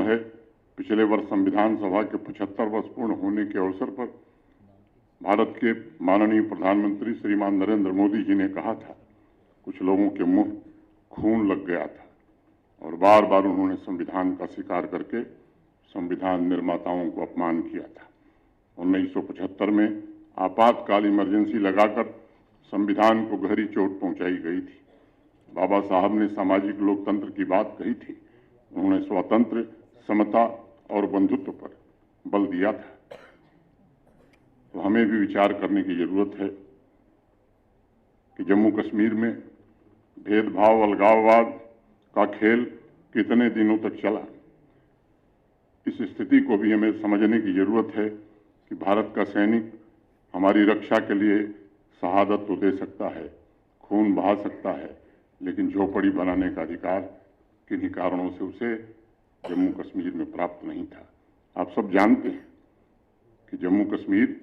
है, पिछले वर्ष संविधान सभा के 75 वर्ष पूर्ण होने के अवसर पर भारत के माननीय प्रधानमंत्री श्रीमान नरेंद्र मोदी जी ने कहा था, कुछ लोगों के मुंह खून लग गया था और बार बार उन्होंने संविधान का स्वीकार करके संविधान निर्माताओं को अपमान किया था। 1975 में आपातकाल इमरजेंसी लगाकर संविधान को गहरी चोट पहुंचाई गई थी। बाबा साहब ने सामाजिक लोकतंत्र की बात कही थी। उन्होंने स्वातंत्र्य, समता और बंधुत्व पर बल दिया था। तो हमें भी विचार करने की जरूरत है कि जम्मू कश्मीर में भेदभाव, अलगाववाद का खेल कितने दिनों तक चला। इस स्थिति को भी हमें समझने की जरूरत है कि भारत का सैनिक हमारी रक्षा के लिए शहादत तो दे सकता है, खून बहा सकता है, लेकिन झोपड़ी बनाने का अधिकार किन्हीं कारणों से उसे जम्मू कश्मीर में प्राप्त नहीं था। आप सब जानते हैं कि जम्मू कश्मीर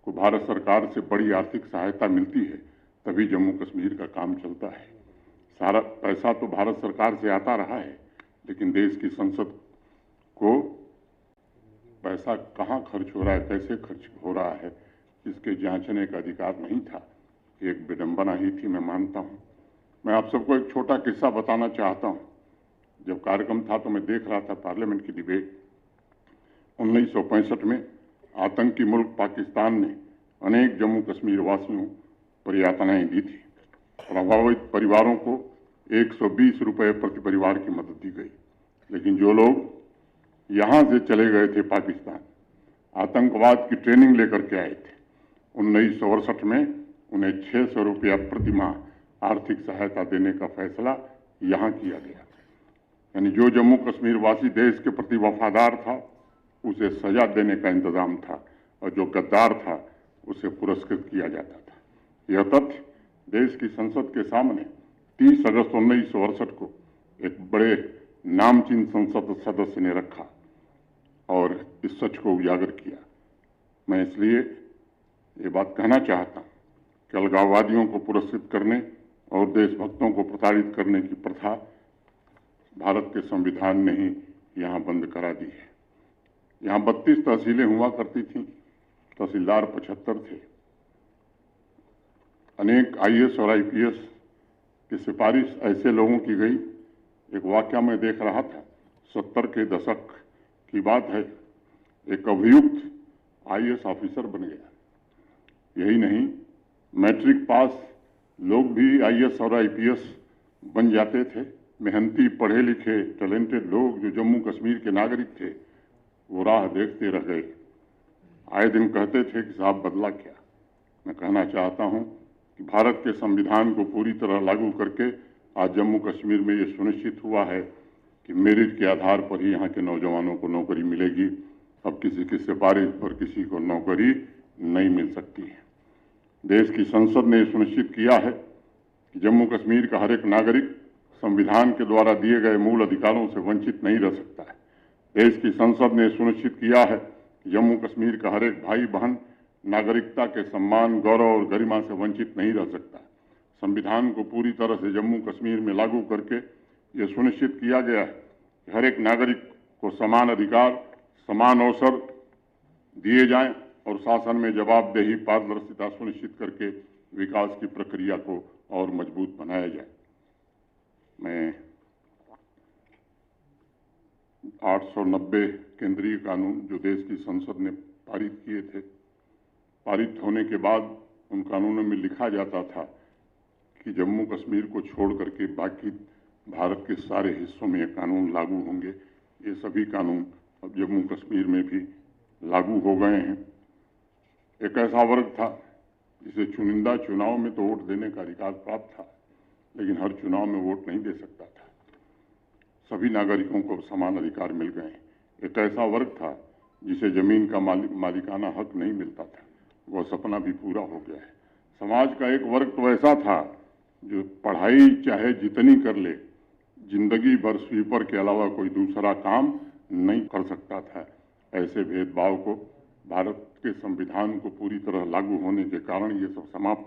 को भारत सरकार से बड़ी आर्थिक सहायता मिलती है, तभी जम्मू कश्मीर का काम चलता है। सारा पैसा तो भारत सरकार से आता रहा है, लेकिन देश की संसद को पैसा कहाँ खर्च हो रहा है, कैसे खर्च हो रहा है, इसके जांचने का अधिकार नहीं था। एक विडंबना ही थी, मैं मानता हूँ। मैं आप सबको एक छोटा किस्सा बताना चाहता हूँ। जब कार्यक्रम था तो मैं देख रहा था पार्लियामेंट की डिबेट। 1965 में आतंकी मुल्क पाकिस्तान ने अनेक जम्मू कश्मीर वासियों पर यातनाएं दी थी। प्रभावित परिवारों को 120 रुपये प्रति परिवार की मदद दी गई, लेकिन जो लोग यहाँ से चले गए थे पाकिस्तान, आतंकवाद की ट्रेनिंग लेकर के आए थे, 1968 में उन्हें 600 रुपया प्रति माह आर्थिक सहायता देने का फैसला यहाँ किया गया। यानी जो जम्मू कश्मीर वासी देश के प्रति वफादार था, उसे सजा देने का इंतजाम था, और जो गद्दार था उसे पुरस्कृत किया जाता था। यह तथ्य देश की संसद के सामने 30 अगस्त 1968 को एक बड़े नामचीन संसद सदस्य ने रखा और इस सच को उजागर किया। मैं इसलिए ये बात कहना चाहता हूँ कि अलगाववादियों को पुरस्कृत करने और देशभक्तों को प्रताड़ित करने की प्रथा भारत के संविधान ने ही यहाँ बंद करा दी है। यहाँ 32 तहसीलें हुआ करती थीं, तहसीलदार 75 थे। अनेक IAS और IPS की सिफारिश ऐसे लोगों की गई। एक वाकया मैं देख रहा था, 70 के दशक की बात है, एक अभियुक्त IAS ऑफिसर बन गया। यही नहीं, मैट्रिक पास लोग भी IAS और IPS बन जाते थे। मेहनती, पढ़े लिखे, टैलेंटेड लोग जो जम्मू कश्मीर के नागरिक थे, वो राह देखते रह गए। आए दिन कहते थे कि साहब बदला क्या। मैं कहना चाहता हूँ कि भारत के संविधान को पूरी तरह लागू करके आज जम्मू कश्मीर में ये सुनिश्चित हुआ है कि मेरिट के आधार पर ही यहाँ के नौजवानों को नौकरी मिलेगी। अब किसी की सिफारिश पर किसी को नौकरी नहीं मिल सकती है। देश की संसद ने सुनिश्चित किया है कि जम्मू कश्मीर का हर एक नागरिक संविधान के द्वारा दिए गए मूल अधिकारों से वंचित नहीं रह सकता है। देश की संसद ने सुनिश्चित किया है कि जम्मू कश्मीर का हर एक भाई बहन नागरिकता के सम्मान, गौरव और गरिमा से वंचित नहीं रह सकता। संविधान को पूरी तरह से जम्मू कश्मीर में लागू करके ये सुनिश्चित किया गया है कि हर एक नागरिक को समान अधिकार, समान अवसर दिए जाएं और शासन में जवाबदेही, पारदर्शिता सुनिश्चित करके विकास की प्रक्रिया को और मजबूत बनाया जाए। मैं 890 केंद्रीय कानून जो देश की संसद ने पारित किए थे, पारित होने के बाद उन कानूनों में लिखा जाता था कि जम्मू कश्मीर को छोड़ करके बाकी भारत के सारे हिस्सों में ये कानून लागू होंगे। ये सभी कानून अब जम्मू कश्मीर में भी लागू हो गए हैं। एक ऐसा वर्ग था जिसे चुनिंदा चुनाव में तो वोट देने का अधिकार प्राप्त था, लेकिन हर चुनाव में वोट नहीं दे सकता था। सभी नागरिकों को समान अधिकार मिल गए। एक ऐसा वर्ग था जिसे जमीन का मालिकाना हक नहीं मिलता था, वह सपना भी पूरा हो गया है। समाज का एक वर्ग तो ऐसा था जो पढ़ाई चाहे जितनी कर ले, जिंदगी भर स्वीपर के अलावा कोई दूसरा काम नहीं कर सकता था। ऐसे भेदभाव को भारत के संविधान को पूरी तरह लागू होने के कारण ये सब समाप्त